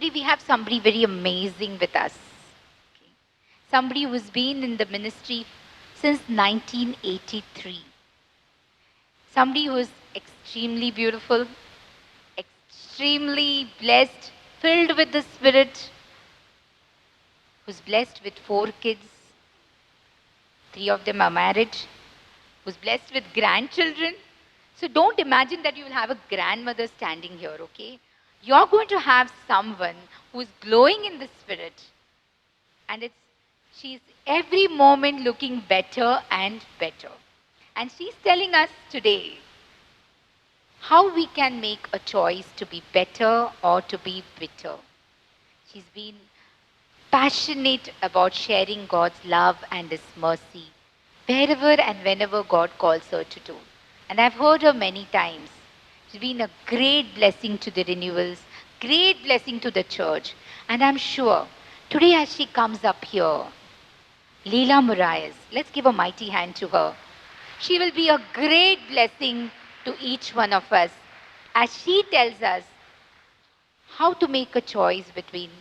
Today we have somebody very amazing with us. Okay. Somebody who's been in the ministry since 1983. Somebody who's extremely beautiful, extremely blessed, filled with the Spirit, who's blessed with 4 kids. 3 of them are married, who's blessed with grandchildren. So don't imagine that you will have a grandmother standing here, okay? You're going to have someone who's glowing in the Spirit, and she's every moment looking better and better. And she's telling us today how we can make a choice to be better or to be bitter. She's been passionate about sharing God's love and His mercy wherever and whenever God calls her to do. And I've heard her many times. She's been a great blessing to the renewals, great blessing to the church. And I'm sure today as she comes up here, Leela Moraes, let's give a mighty hand to her. She will be a great blessing to each one of us as she tells us how to make a choice between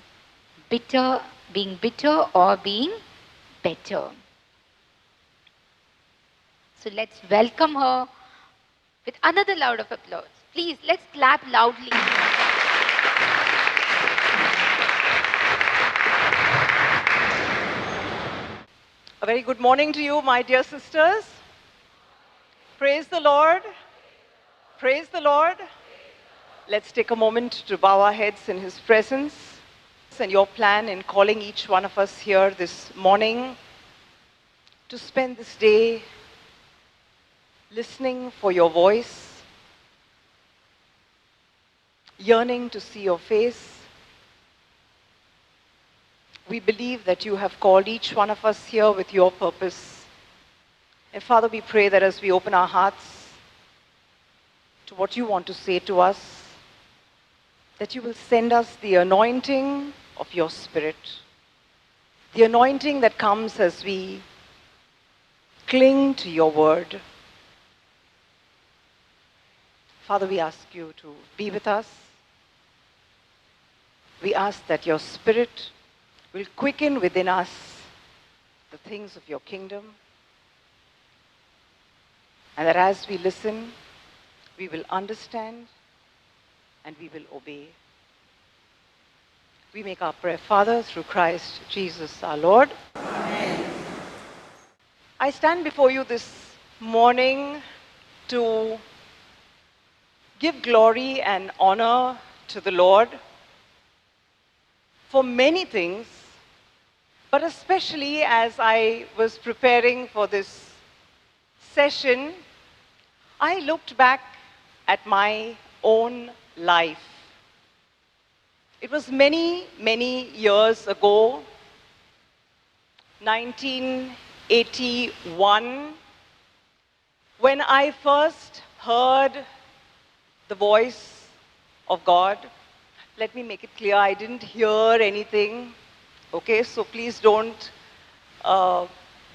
being bitter or being better. So let's welcome her with another round of applause. Please, let's clap loudly. A very good morning to you, my dear sisters. Praise the Lord. Praise the Lord. Let's take a moment to bow our heads in His presence. And your plan in calling each one of us here this morning to spend this day listening for your voice, yearning to see your face. We believe that you have called each one of us here with your purpose. And Father, we pray that as we open our hearts to what you want to say to us, that you will send us the anointing of your Spirit. The anointing that comes as we cling to your word. Father, we ask you to be with us. We ask that your Spirit will quicken within us the things of your kingdom. And that as we listen, we will understand and we will obey. We make our prayer, Father, through Christ Jesus our Lord. Amen. I stand before you this morning to give glory and honor to the Lord for many things, but especially as I was preparing for this session, I looked back at my own life. It was many, many years ago, 1981, when I first heard the voice of God. Let me make it clear, I didn't hear anything. Okay, so please don't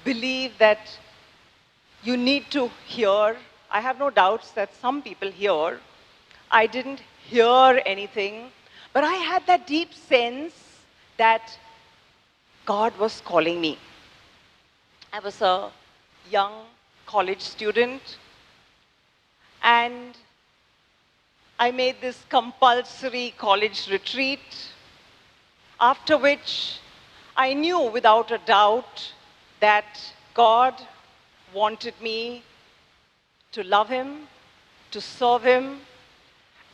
believe that you need to hear. I have no doubts that some people hear. I didn't hear anything, but I had that deep sense that God was calling me. I was a young college student, and I made this compulsory college retreat, after which I knew without a doubt that God wanted me to love Him, to serve Him,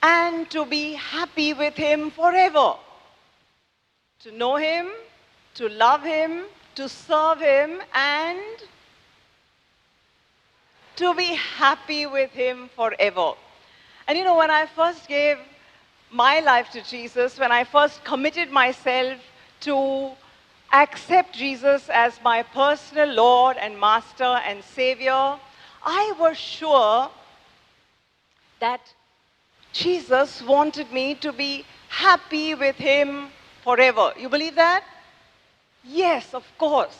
and to be happy with Him forever. To know Him, to love Him, to serve Him, and to be happy with Him forever. And you know, when I first gave my life to Jesus, when I first committed myself to accept Jesus as my personal Lord and Master and Savior, I was sure that Jesus wanted me to be happy with Him forever. You believe that? Yes, of course.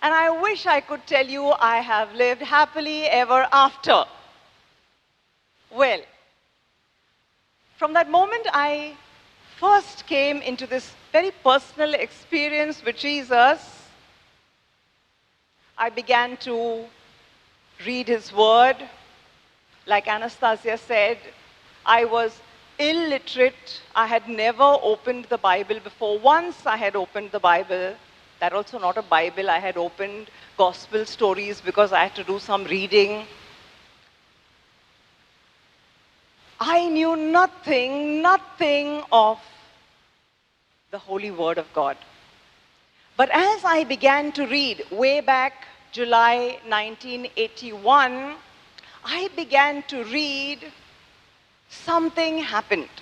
And I wish I could tell you I have lived happily ever after. Well, from that moment I first came into this very personal experience with Jesus, I began to read his word. Like Anastasia said, I was illiterate. I had never opened the Bible before. Once I had opened the Bible, that also not a Bible, I had opened gospel stories because I had to do some reading. I knew nothing of the holy word of God. But as I began to read, way back July 1981, I began to read, something happened.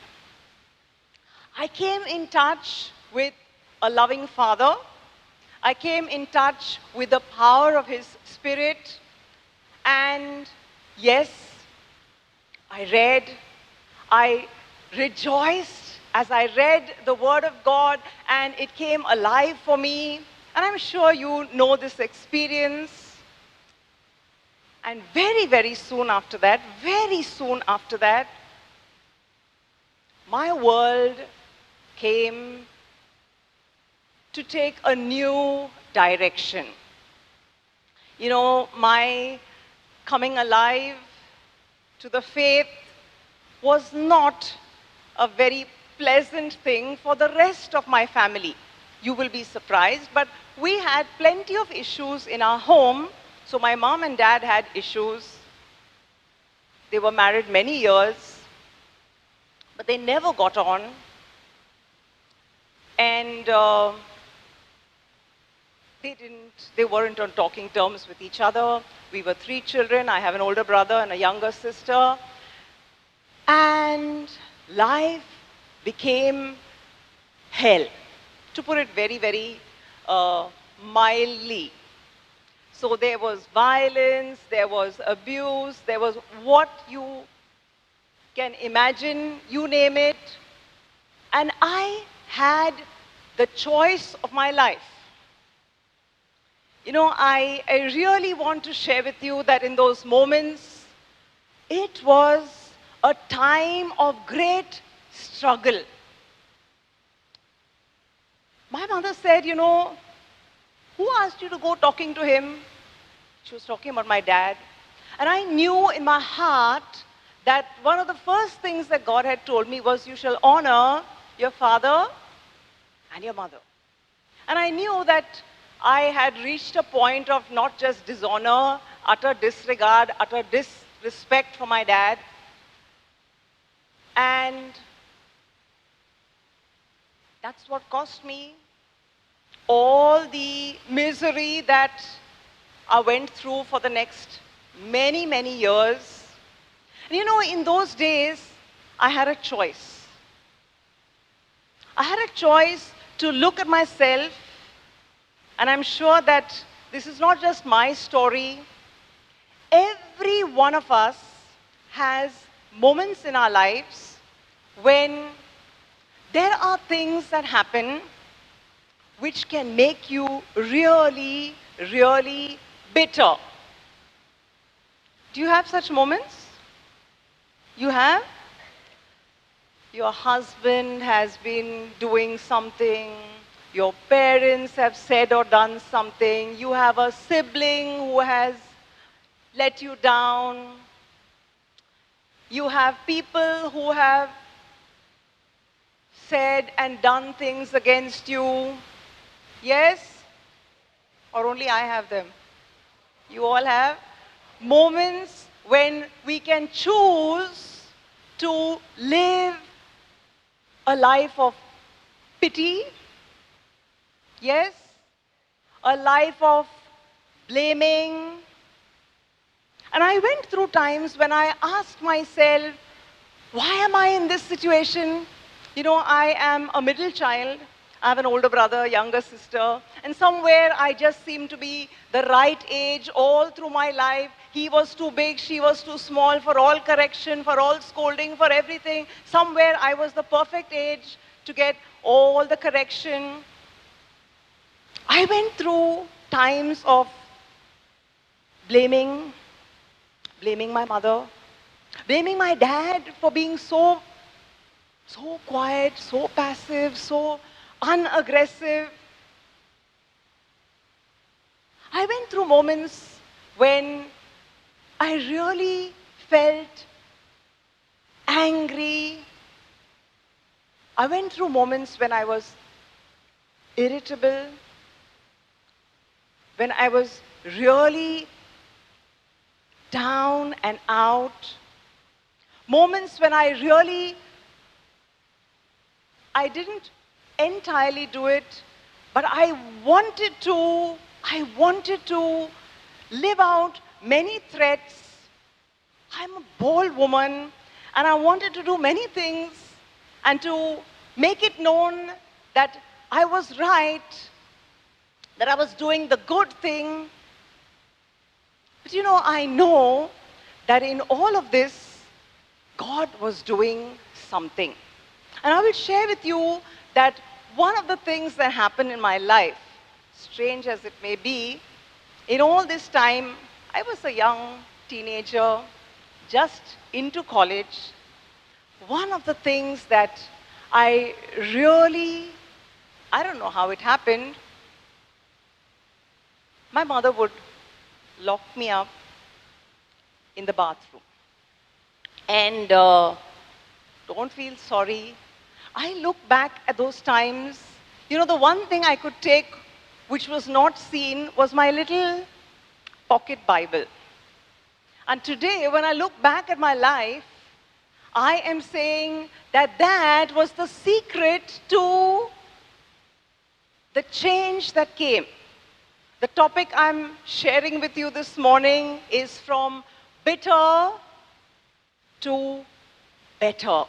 I came in touch with a loving Father. I came in touch with the power of His Spirit. And yes, I rejoiced as I read the Word of God, and it came alive for me. And I'm sure you know this experience. And very soon after that, my world came to take a new direction. You know, my coming alive to the faith was not a very pleasant thing for the rest of my family. You will be surprised, but we had plenty of issues in our home. So my mom and dad had issues. They were married many years, but they never got on. And they weren't on talking terms with each other. We were 3 children. I have an older brother and a younger sister. And life became hell, to put it very mildly. So there was violence, there was abuse, there was what you can imagine, you name it. And I had the choice of my life. You know, I really want to share with you that in those moments, it was a time of great struggle. My mother said, you know, who asked you to go talking to him? She was talking about my dad. And I knew in my heart that one of the first things that God had told me was, you shall honor your father and your mother. And I knew that I had reached a point of not just dishonor, utter disregard, utter disrespect for my dad. And that's what cost me all the misery that I went through for the next many years. And you know, in those days, I had a choice. I had a choice to look at myself, and I'm sure that this is not just my story. Every one of us has moments in our lives when there are things that happen which can make you really bitter. Do you have such moments? You have? Your husband has been doing something, your parents have said or done something, you have a sibling who has let you down, you have people who have said and done things against you. Yes? Or only I have them? You all have? Moments when we can choose to live a life of pity. Yes? A life of blaming. And I went through times when I asked myself, why am I in this situation? You know, I am a middle child. I have an older brother, younger sister, and somewhere I just seemed to be the right age all through my life. He was too big, she was too small for all correction, for all scolding, for everything. Somewhere I was the perfect age to get all the correction. I went through times of blaming my mother, blaming my dad for being so so quiet, so passive, so unaggressive. I went through moments when I really felt angry. I went through moments when I was irritable, when I was really down and out. Moments when I didn't entirely do it, but I wanted to live out many threats. I'm a bold woman, and I wanted to do many things and to make it known that I was right, that I was doing the good thing. But I know that in all of this, God was doing something. And I will share with you that one of the things that happened in my life, strange as it may be, in all this time, I was a young teenager, just into college. One of the things that I really, I don't know how it happened, my mother would lock me up in the bathroom. And don't feel sorry. I look back at those times. The one thing I could take which was not seen was my little pocket Bible. And today, when I look back at my life, I am saying that that was the secret to the change that came. The topic I'm sharing with you this morning is from bitter to better.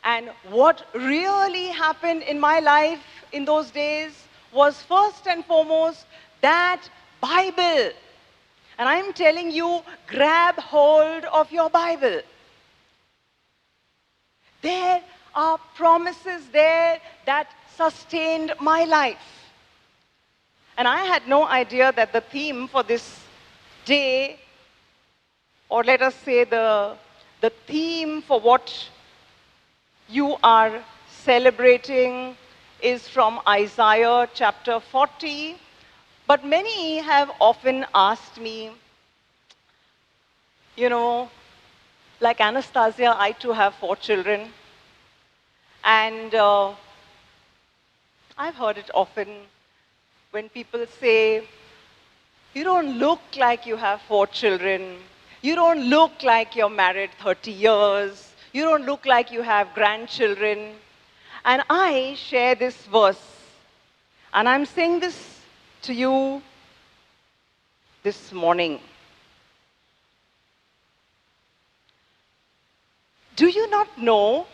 And what really happened in my life in those days was first and foremost that Bible. And I'm telling you, grab hold of your Bible. There are promises there that sustained my life. And I had no idea that the theme for this day, or let us say the theme for what you are celebrating, is from Isaiah chapter 40. But many have often asked me, like Anastasia, I too have 4 children. And I've heard it often when people say, you don't look like you have 4 children. You don't look like you're married 30 years. You don't look like you have grandchildren. And I share this verse. And I'm saying this to you this morning. Do you not know?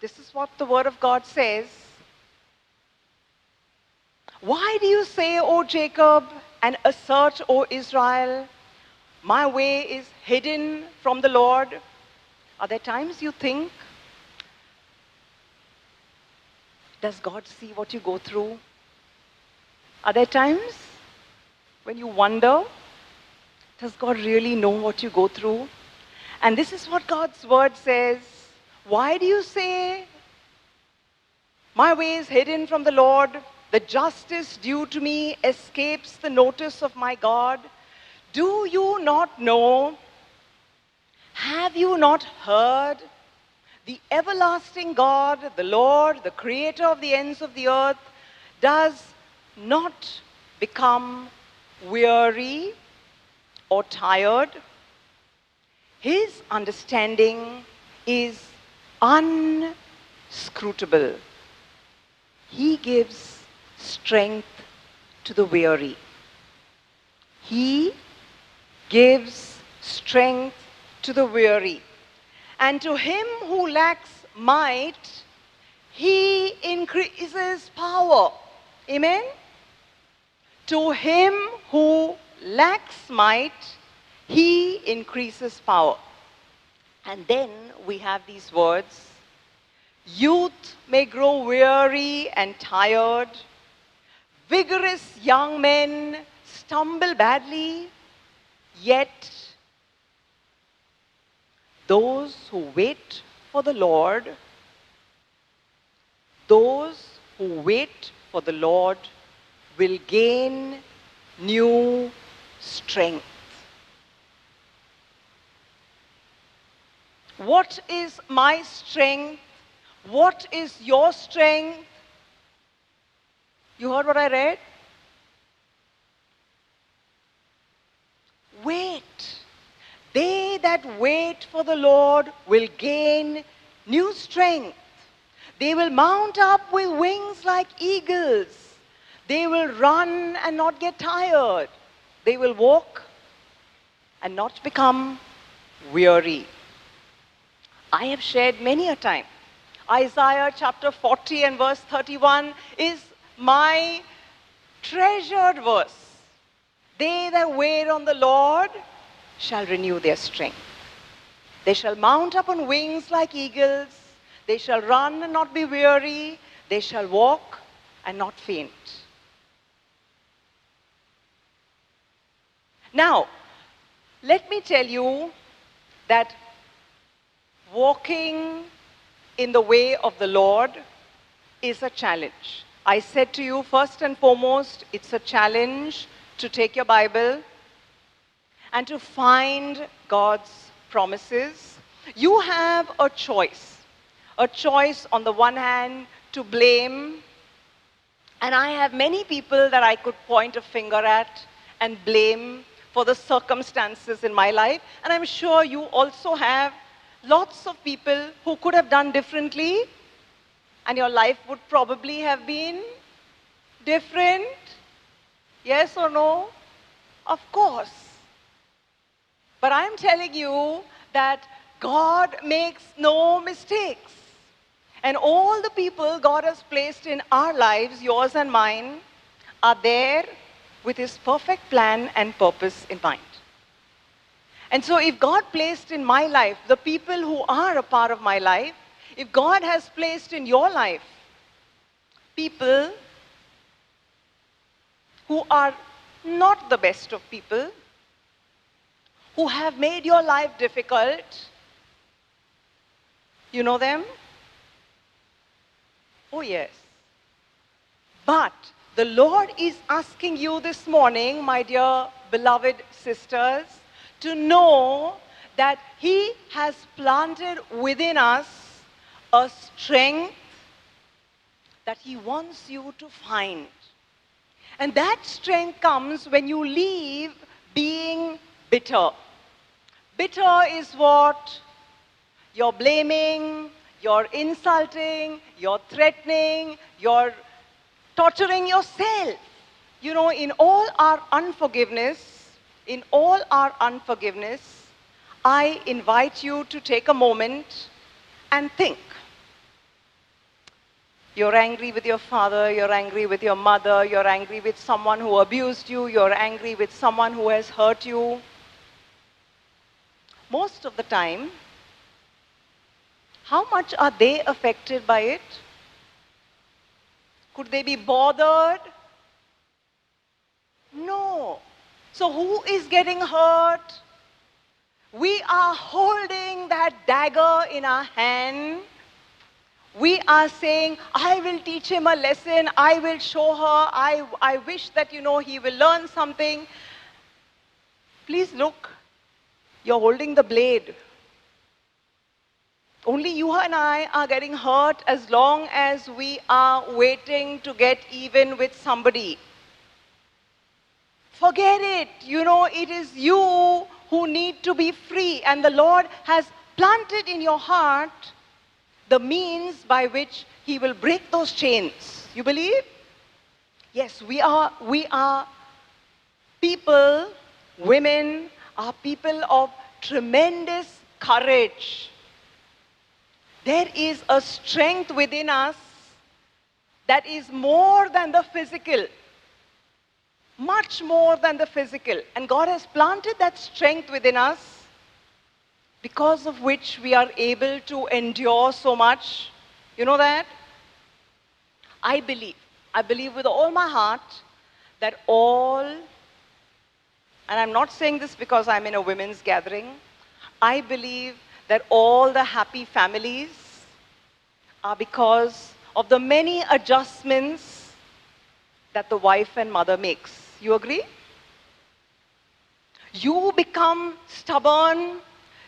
This is what the Word of God says. Why do you say, O Jacob, and assert, O Israel, my way is hidden from the Lord? Are there times you think, does God see what you go through? Are there times when you wonder, does God really know what you go through? And this is what God's word says. Why do you say, my way is hidden from the Lord? The justice due to me escapes the notice of my God. Do you not know? Have you not heard? The everlasting God, the Lord, the creator of the ends of the earth, does not become weary or tired. His understanding is unscrutable. He gives strength to the weary. He gives strength to the weary. And to him who lacks might, he increases power. Amen? To him who lacks might, he increases power. And then we have these words. Youth may grow weary and tired. Vigorous young men stumble badly. Yet, those who wait for the Lord those who wait for the Lord will gain new strength. What is my strength? What is your strength? You heard what I read? Wait. They that wait for the Lord will gain new strength. They will mount up with wings like eagles. They will run and not get tired. They will walk and not become weary. I have shared many a time. Isaiah chapter 40 and verse 31 is my treasured verse. They that wait on the Lord shall renew their strength. They shall mount up on wings like eagles. They shall run and not be weary. They shall walk and not faint. Now, let me tell you that walking in the way of the Lord is a challenge. I said to you, first and foremost, it's a challenge to take your Bible and to find God's promises. You have a choice. A choice on the one hand to blame, and I have many people that I could point a finger at and blame for the circumstances in my life. And I'm sure you also have lots of people who could have done differently, and your life would probably have been different. Yes or no? Of course. But I'm telling you that God makes no mistakes. And all the people God has placed in our lives, yours and mine, are there with His perfect plan and purpose in mind. And so if God placed in my life the people who are a part of my life, if God has placed in your life people who are not the best of people, who have made your life difficult, you know them? Oh yes. But the Lord is asking you this morning, my dear beloved sisters, to know that He has planted within us a strength that He wants you to find. And that strength comes when you leave being bitter. Bitter is what? You're blaming, you're insulting, you're threatening, you're torturing yourself. You know, in all our unforgiveness, I invite you to take a moment and think. You're angry with your father, you're angry with your mother, you're angry with someone who abused you, you're angry with someone who has hurt you. Most of the time, how much are they affected by it? Could they be bothered? No. So who is getting hurt? We are holding that dagger in our hand. We are saying, I will teach him a lesson, I will show her, I wish that, he will learn something. Please look, you're holding the blade. Only you and I are getting hurt as long as we are waiting to get even with somebody. Forget it. It is you who need to be free. And the Lord has planted in your heart the means by which He will break those chains. You believe? Yes, we are people, women, are people of tremendous courage. There is a strength within us that is more than the physical. Much more than the physical. And God has planted that strength within us, because of which we are able to endure so much. You know that? I believe with all my heart that all, and I'm not saying this because I'm in a women's gathering, I believe that all the happy families are because of the many adjustments that the wife and mother makes. You agree? You become stubborn,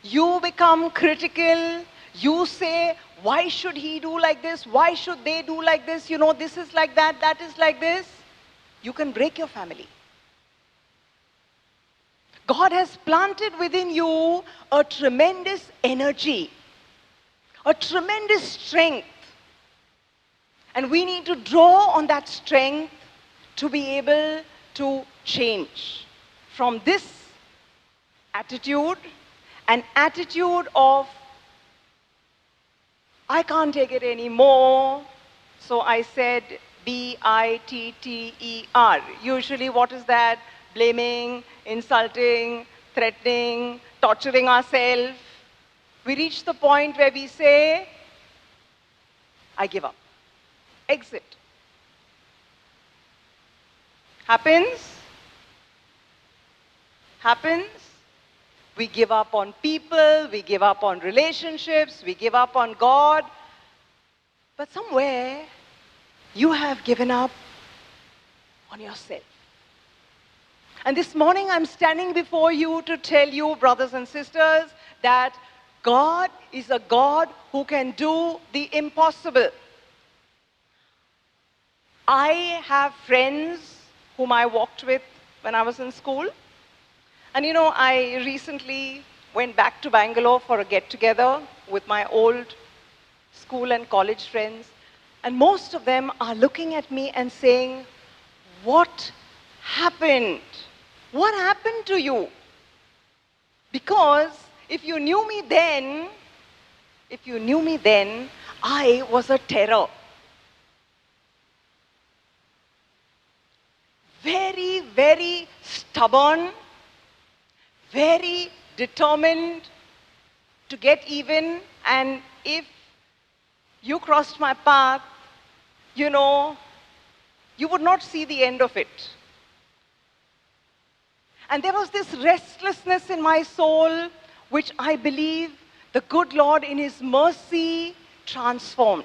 you become critical, you say, why should he do like this? Why should they do like this? You know, this is like that, that is like this. You can break your family. God has planted within you a tremendous energy, a tremendous strength. And we need to draw on that strength to be able to change from this attitude, an attitude of, I can't take it anymore. So I said bitter. Usually what is that? Blaming, insulting, threatening, torturing ourselves. We reach the point where we say, I give up. Exit. Happens. Happens. We give up on people, we give up on relationships, we give up on God. But somewhere, you have given up on yourself. And this morning, I'm standing before you to tell you, brothers and sisters, that God is a God who can do the impossible. I have friends whom I walked with when I was in school. And you know, I recently went back to Bangalore for a get-together with my old school and college friends. And most of them are looking at me and saying, what happened? What happened to you? Because if you knew me then, I was a terror. Very, very stubborn, very determined to get even, and if you crossed my path, you know, you would not see the end of it. And there was this restlessness in my soul, which I believe the good Lord in His mercy transformed.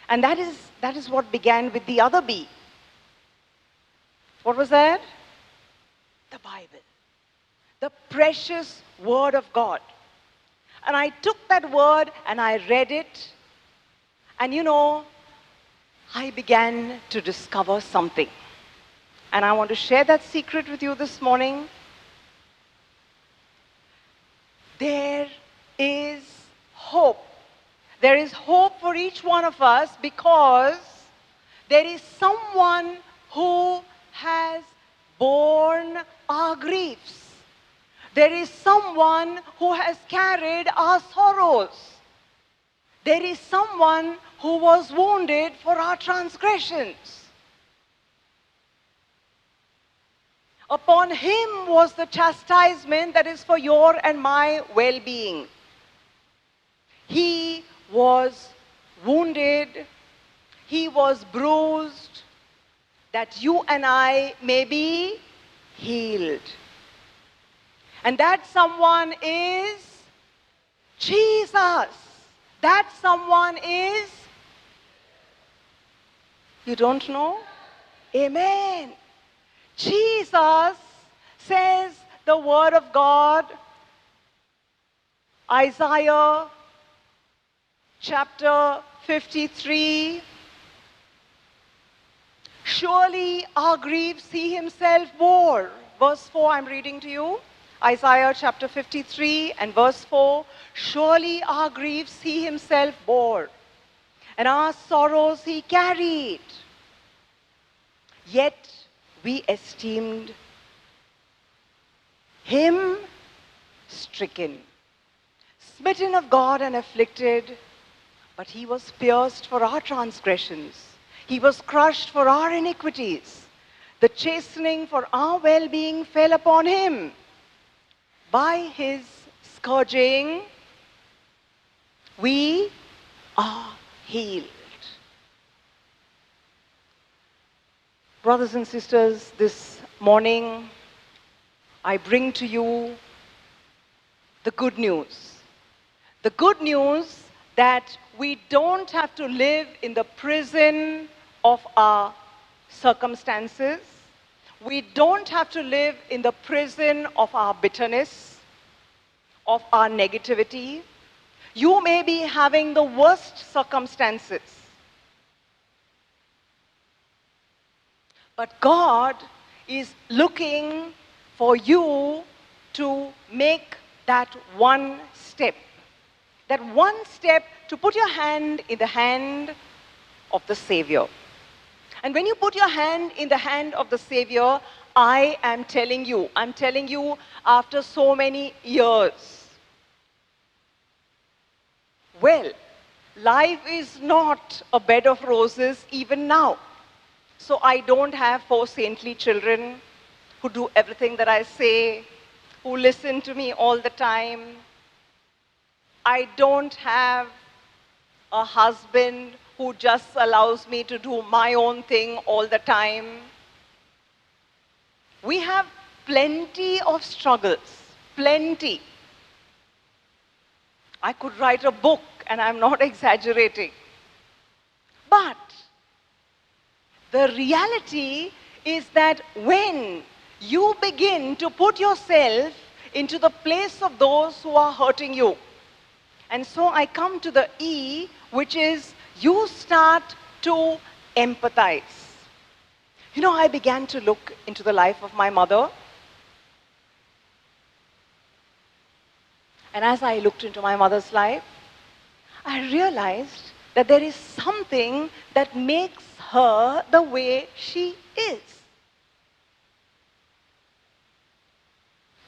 And that is what began with the other B. What was that? The Bible. The precious Word of God. And I took that word and I read it. And you know, I began to discover something. And I want to share that secret with you this morning. There is hope. There is hope for each one of us because there is someone who has borne our griefs. There is someone who has carried our sorrows. There is someone who was wounded for our transgressions. Upon Him was the chastisement that is for your and my well-being. He was wounded, He was bruised, that you and I may be healed. And that someone is Jesus. That someone is, you don't know? Amen. Jesus, says the Word of God, Isaiah chapter 53, surely our griefs He Himself bore. Verse 4, I'm reading to you. Isaiah chapter 53 and verse 4, surely our griefs He Himself bore, and our sorrows He carried. Yet we esteemed Him stricken, smitten of God and afflicted, but He was pierced for our transgressions. He was crushed for our iniquities. The chastening for our well-being fell upon Him. By His scourging, we are healed. Brothers and sisters, this morning, I bring to you the good news. The good news that we don't have to live in the prison of our circumstances. We don't have to live in the prison of our bitterness, of our negativity. You may be having the worst circumstances, but God is looking for you to make that one step. That one step to put your hand in the hand of the Savior. And when you put your hand in the hand of the Savior, I'm telling you after so many years, well, life is not a bed of roses even now. So I don't have 4 saintly children who do everything that I say, who listen to me all the time. I don't have a husband who just allows me to do my own thing all the time. We have plenty of struggles, plenty. I could write a book, and I'm not exaggerating. But the reality is that when you begin to put yourself into the place of those who are hurting you, and so I come to the E, which is you start to empathize. You know, I began to look into the life of my mother. And as I looked into my mother's life, I realized that there is something that makes her the way she is.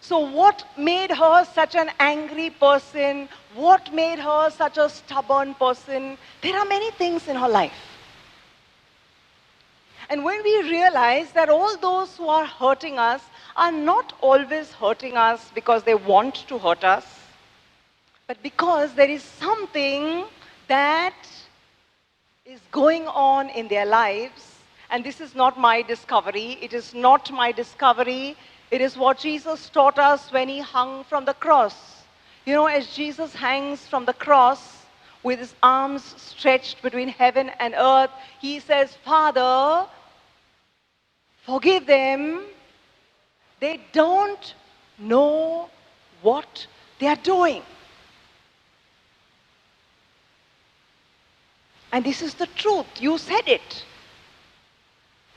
So what made her such an angry person? What made her such a stubborn person? There are many things in her life. And when we realize that all those who are hurting us are not always hurting us because they want to hurt us, but because there is something that is going on in their lives, and this is not my discovery, it is not my discovery, it is what Jesus taught us when he hung from the cross. You know, as Jesus hangs from the cross with his arms stretched between heaven and earth, he says, Father, forgive them. They don't know what they are doing. And this is the truth. You said it.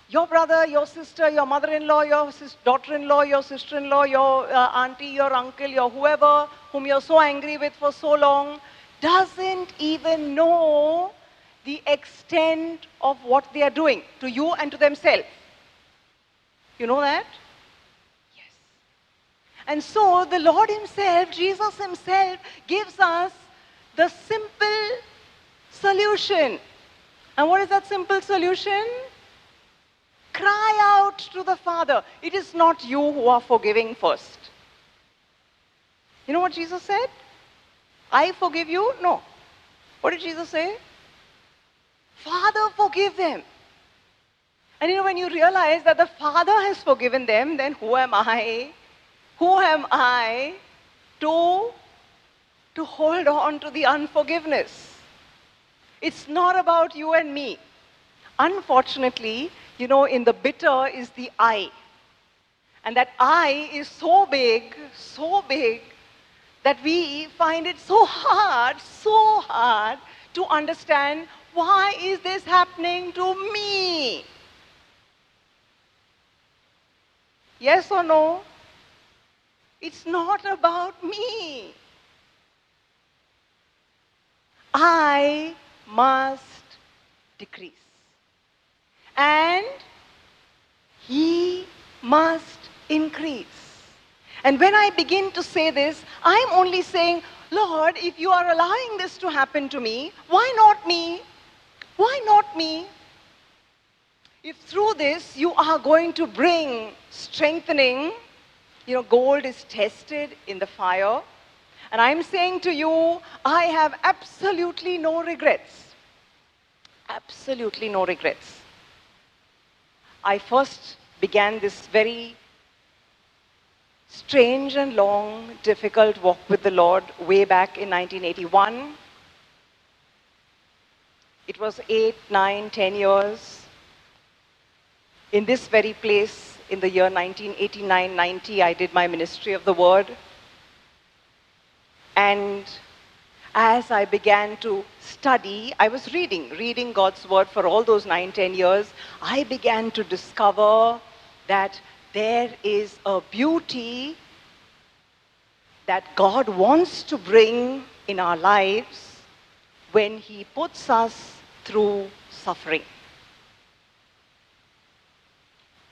Your brother, your sister, your mother-in-law, your daughter-in-law, your sister-in-law, your auntie, your uncle, your whoever whom you're so angry with for so long doesn't even know the extent of what they are doing to you and to themselves. You know that? Yes. And so the Lord himself, Jesus himself, gives us the simple solution. And what is that simple solution? Cry out to the Father. It is not you who are forgiving first. You know what Jesus said? I forgive you? No. What did Jesus say? Father, forgive them. And you know, when you realize that the Father has forgiven them, then who am I? Who am I to hold on to the unforgiveness? It's not about you and me. Unfortunately, you know, in the bitter is the I. And that I is so big, that we find it so hard to understand, why is this happening to me? Yes or no? It's not about me. I must decrease. And he must increase. And when I begin to say this, I'm only saying, Lord, if you are allowing this to happen to me, why not me? Why not me? If through this you are going to bring strengthening, you know, gold is tested in the fire. And I'm saying to you, I have absolutely no regrets. Absolutely no regrets. I first began this very strange and long, difficult walk with the Lord way back in 1981. It was 8, 9, 10 years. In this very place, in the year 1989-90, I did my ministry of the word. And as I began to study, I was reading God's word for all those 9, 10 years. I began to discover that there is a beauty that God wants to bring in our lives when He puts us through suffering.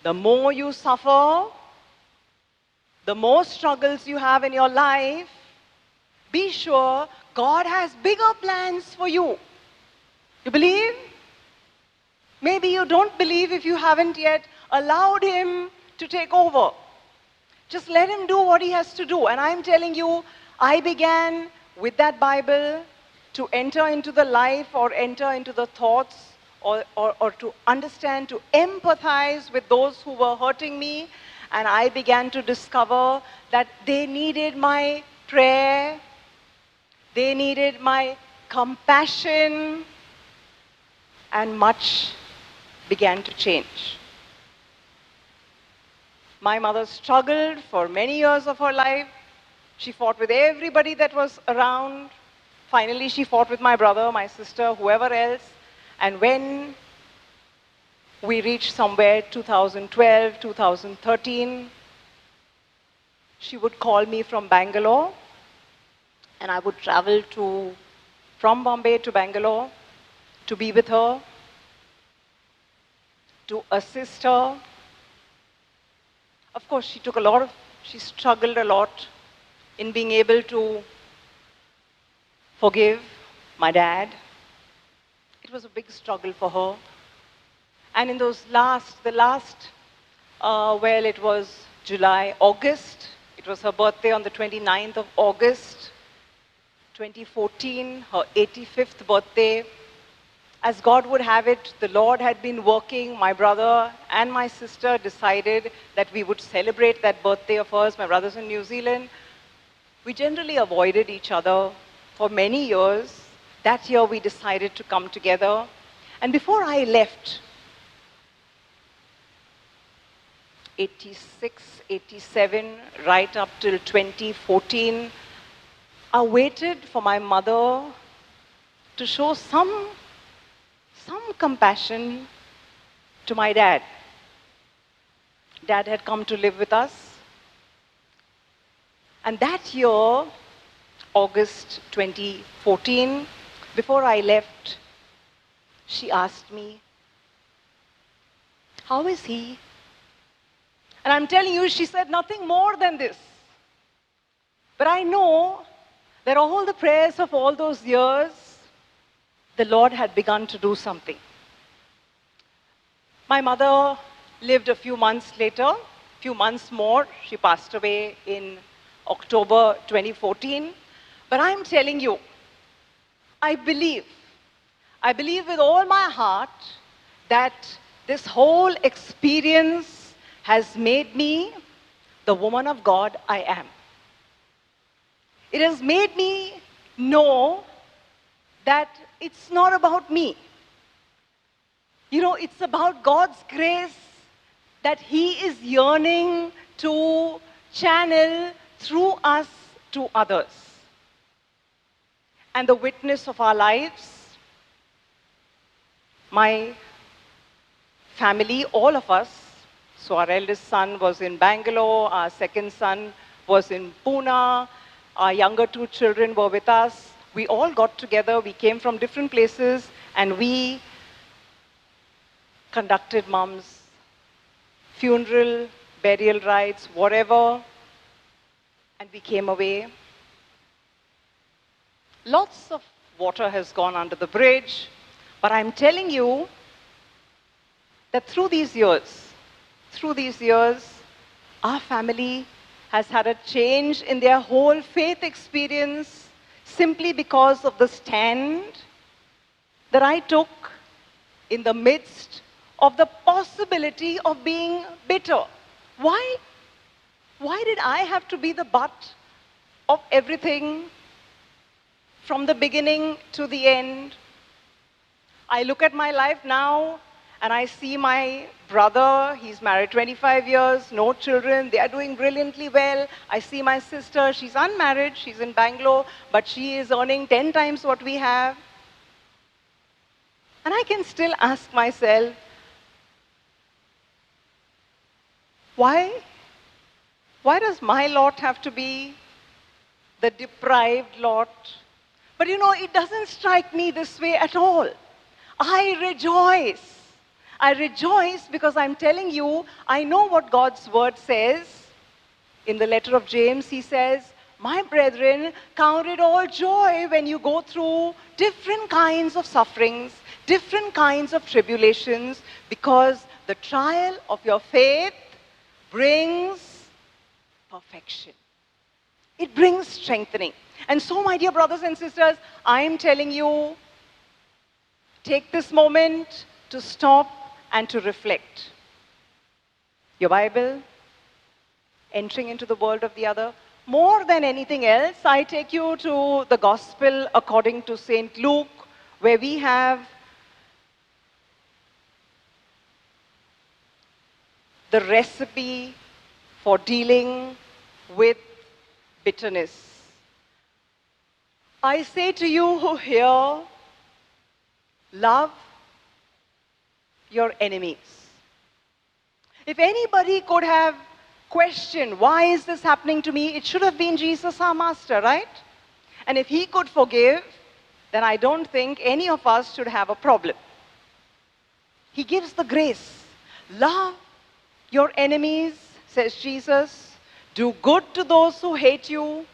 The more you suffer, the more struggles you have in your life, be sure God has bigger plans for you. You believe? Maybe you don't believe if you haven't yet allowed Him to take over. Just let Him do what He has to do. And I'm telling you, I began with that Bible to enter into the life or enter into the thoughts or to understand, to empathize with those who were hurting me. And I began to discover that they needed my prayer, they needed my compassion, and much began to change. My mother struggled for many years of her life. She fought with everybody that was around. Finally, she fought with my brother, my sister, whoever else. And when we reached somewhere 2012, 2013, she would call me from Bangalore, and I would travel from Bombay to Bangalore to be with her, to assist her. Of course, she struggled a lot in being able to forgive my dad. It was a big struggle for her. And in it was August. It was her birthday on the 29th of August, 2014, her 85th birthday. As God would have it, the Lord had been working. My brother and my sister decided that we would celebrate that birthday of hers. My brother's in New Zealand. We generally avoided each other for many years. That year we decided to come together. And before I left, 86, 87, right up till 2014, I waited for my mother to show some compassion to my dad. Dad had come to live with us. And that year, August 2014, before I left, she asked me, "How is he?" And I'm telling you, she said nothing more than this. But I know that all the prayers of all those years, the Lord had begun to do something. My mother lived a few months later, few months more. She passed away in October 2014. But I'm telling you, I believe with all my heart that this whole experience has made me the woman of God I am. It has made me know that it's not about me. You know, it's about God's grace that He is yearning to channel through us to others. And the witness of our lives, my family, all of us, so our eldest son was in Bangalore, our second son was in Pune, our younger two children were with us. We all got together, we came from different places, and we conducted Mom's funeral, burial rites, whatever, and we came away. Lots of water has gone under the bridge, but I'm telling you that through these years, our family has had a change in their whole faith experience simply because of the stand that I took in the midst of the possibility of being bitter. Why? Why did I have to be the butt of everything from the beginning to the end? I look at my life now and I see my brother, he's married 25 years, no children, they are doing brilliantly well. I see my sister, she's unmarried, she's in Bangalore, but she is earning 10 times what we have. And I can still ask myself, why? Why does my lot have to be the deprived lot? But you know, it doesn't strike me this way at all. I rejoice. I rejoice because I'm telling you, I know what God's word says. In the letter of James, he says, my brethren, count it all joy when you go through different kinds of sufferings, different kinds of tribulations, because the trial of your faith brings perfection. It brings strengthening. And so, my dear brothers and sisters, I am telling you, take this moment to stop and to reflect. Your Bible, entering into the world of the other. More than anything else, I take you to the Gospel according to St. Luke, where we have the recipe for dealing with bitterness. I say to you who hear, love your enemies. If anybody could have questioned, why is this happening to me? It should have been Jesus, our master, right? And if he could forgive, then I don't think any of us should have a problem. He gives the grace. Love your enemies, says Jesus. Do good to those who hate you.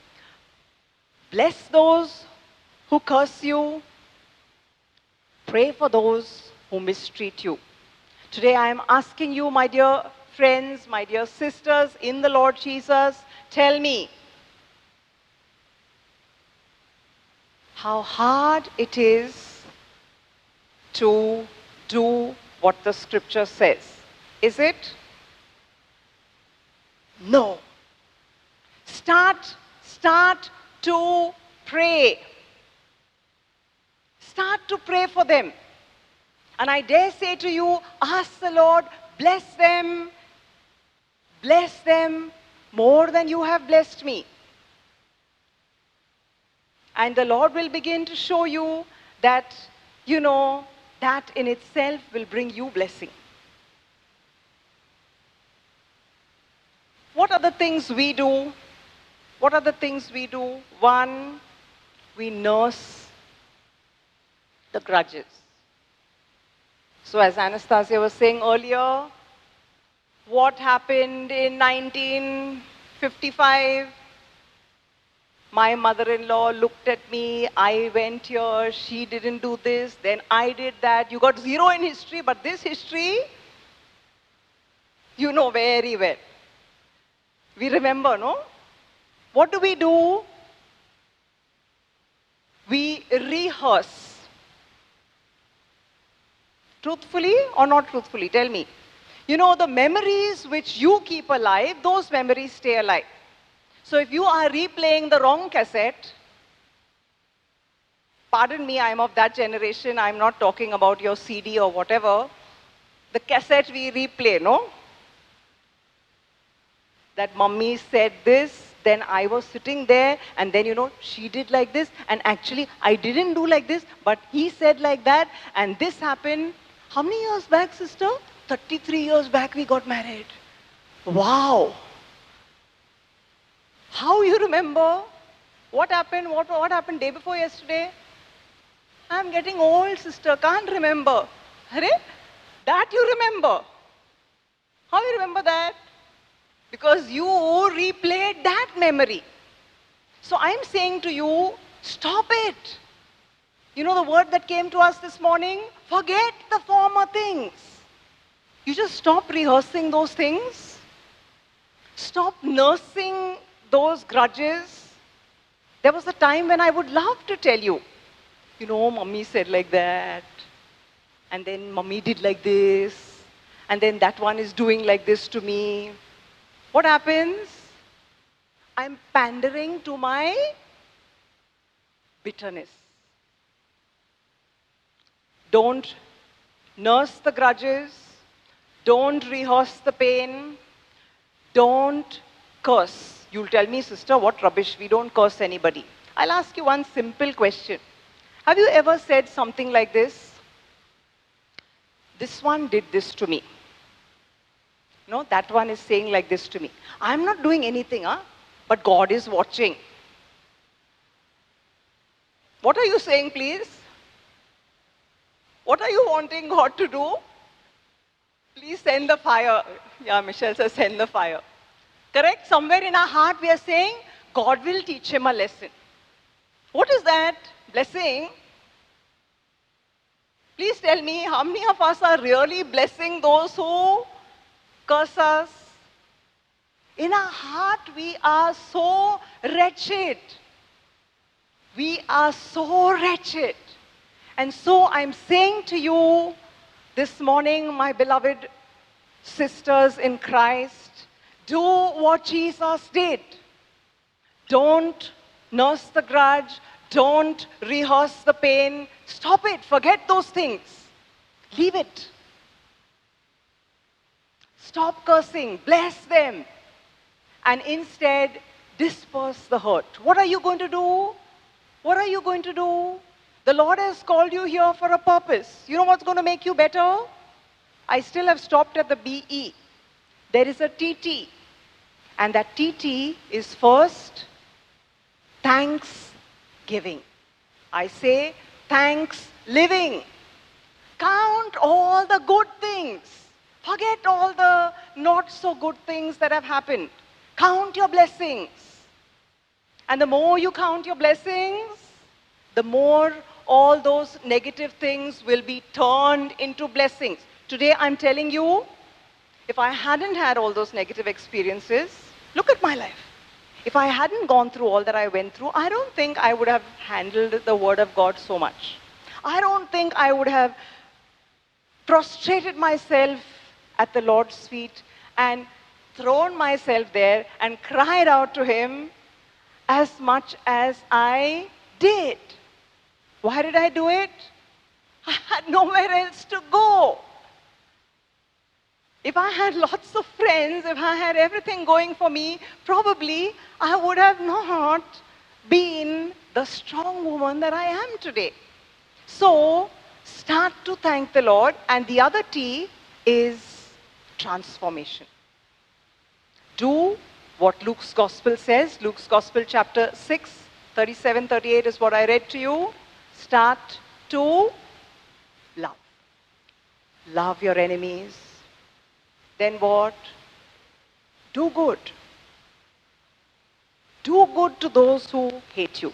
Bless those who curse you. Pray for those who mistreat you. Today I am asking you, my dear friends, my dear sisters in the Lord Jesus, tell me how hard it is to do what the scripture says. Is it? No. Start to pray. Start to pray for them. And I dare say to you, ask the Lord, bless them more than you have blessed me. And the Lord will begin to show you that, that in itself will bring you blessing. What are the things we do? What are the things we do? One, we nurse the grudges. So as Anastasia was saying earlier, what happened in 1955? My mother-in-law looked at me, I went here, she didn't do this, then I did that. You got 0 in history, but this history, you know very well. We remember, no? What do? We rehearse. Truthfully or not truthfully? Tell me. You know, the memories which you keep alive, those memories stay alive. So if you are replaying the wrong cassette, pardon me, I'm of that generation, I'm not talking about your CD or whatever. The cassette we replay, no? That mummy said this, then I was sitting there, and then, she did like this, and actually I didn't do like this, but he said like that, and this happened. How many years back, sister? 33 years back we got married. Wow. How you remember? What happened? What happened day before yesterday? I'm getting old, sister. Can't remember. Hare? That you remember. How you remember that? Because you replayed that memory. So I'm saying to you, stop it. You know the word that came to us this morning? Forget the former things. You just stop rehearsing those things. Stop nursing those grudges. There was a time when I would love to tell you, mummy said like that, and then mummy did like this, and then that one is doing like this to me. What happens? I'm pandering to my bitterness. Don't nurse the grudges. Don't rehearse the pain. Don't curse. You'll tell me, sister, what rubbish. We don't curse anybody. I'll ask you one simple question. Have you ever said something like this? This one did this to me. No, that one is saying like this to me. I'm not doing anything, but God is watching. What are you saying, please? What are you wanting God to do? Please send the fire. Yeah, Michelle says send the fire. Correct? Somewhere in our heart we are saying, God will teach him a lesson. What is that blessing? Please tell me, how many of us are really blessing those who curse us? In our heart, we are so wretched. We are so wretched. And so I'm saying to you this morning, my beloved sisters in Christ, do what Jesus did. Don't nurse the grudge. Don't rehearse the pain. Stop it. Forget those things. Leave it. Stop cursing. Bless them. And instead, disperse the hurt. What are you going to do? What are you going to do? The Lord has called you here for a purpose. You know what's going to make you better? I still have stopped at the BE. There is a TT. And that TT is first thanksgiving. I say thanks living. Count all the good things. Forget all the not so good things that have happened. Count your blessings. And the more you count your blessings, the more all those negative things will be turned into blessings. Today I'm telling you, if I hadn't had all those negative experiences, look at my life. If I hadn't gone through all that I went through, I don't think I would have handled the word of God so much. I don't think I would have prostrated myself at the Lord's feet and thrown myself there and cried out to him as much as I did. Why did I do it? I had nowhere else to go. If I had lots of friends, if I had everything going for me, probably I would have not been the strong woman that I am today. So, start to thank the Lord. And the other T is transformation. Do what Luke's Gospel says. Luke's Gospel chapter 6, 37, 38 is what I read to you. Start to love. Love your enemies. Then what? Do good. Do good to those who hate you.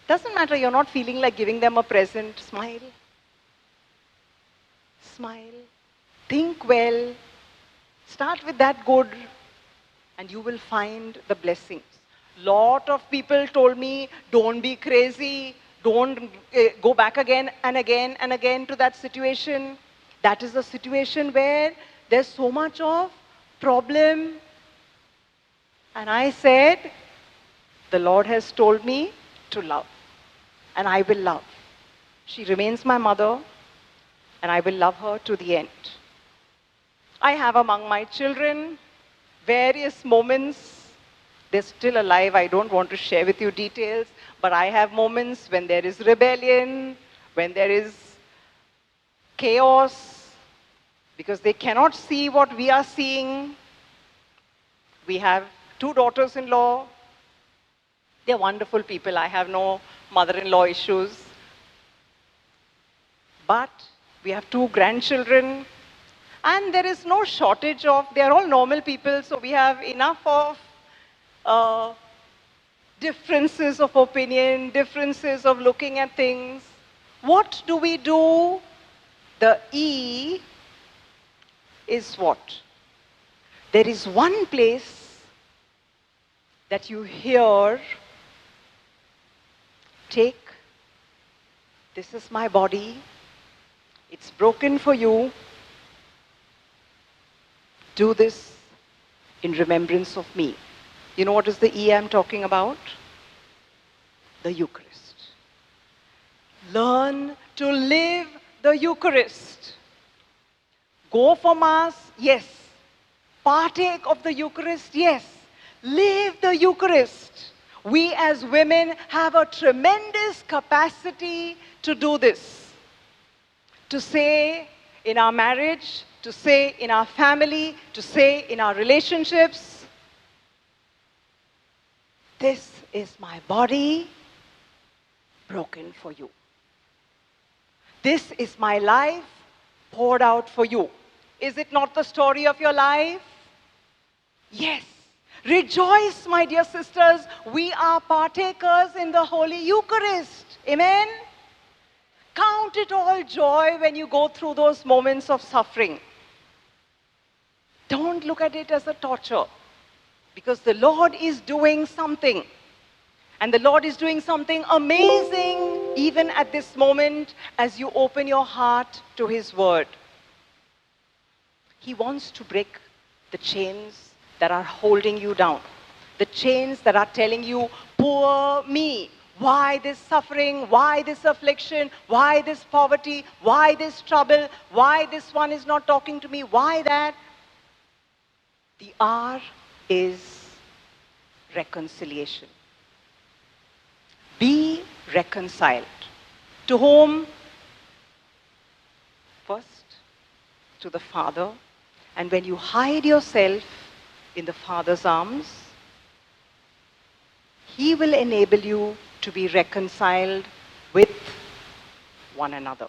Doesn't matter, you're not feeling like giving them a present. Smile. Smile. Think well. Start with that good and you will find the blessings. Lot of people told me, don't be crazy. Don't go back again and again and again to that situation. That is a situation where there's so much of problem. And I said, the Lord has told me to love. And I will love. She remains my mother. And I will love her to the end. I have among my children various moments. They're still alive. I don't want to share with you details. But I have moments when there is rebellion, when there is chaos, because they cannot see what we are seeing. We have 2 daughters-in-law. They're wonderful people. I have no mother-in-law issues. But we have 2 grandchildren. And there is no shortage of, they're all normal people, so we have enough of differences of opinion, differences of looking at things. What do we do? The E is what? There is one place that you hear, take, this is my body, it's broken for you, do this in remembrance of me. You know what is the E I'm talking about? The Eucharist. Learn to live the Eucharist. Go for Mass, yes. Partake of the Eucharist, yes. Live the Eucharist. We as women have a tremendous capacity to do this. To say in our marriage, to say in our family, to say in our relationships, this is my body broken for you. This is my life poured out for you. Is it not the story of your life? Yes. Rejoice, my dear sisters. We are partakers in the Holy Eucharist. Amen? Count it all joy when you go through those moments of suffering. Don't look at it as a torture, because the Lord is doing something. And the Lord is doing something amazing even at this moment as you open your heart to His Word. He wants to break the chains that are holding you down. The chains that are telling you, poor me. Why this suffering? Why this affliction? Why this poverty? Why this trouble? Why this one is not talking to me? Why that? The hour is reconciliation. Be reconciled. To whom? First, to the Father. And when you hide yourself in the Father's arms, He will enable you to be reconciled with one another.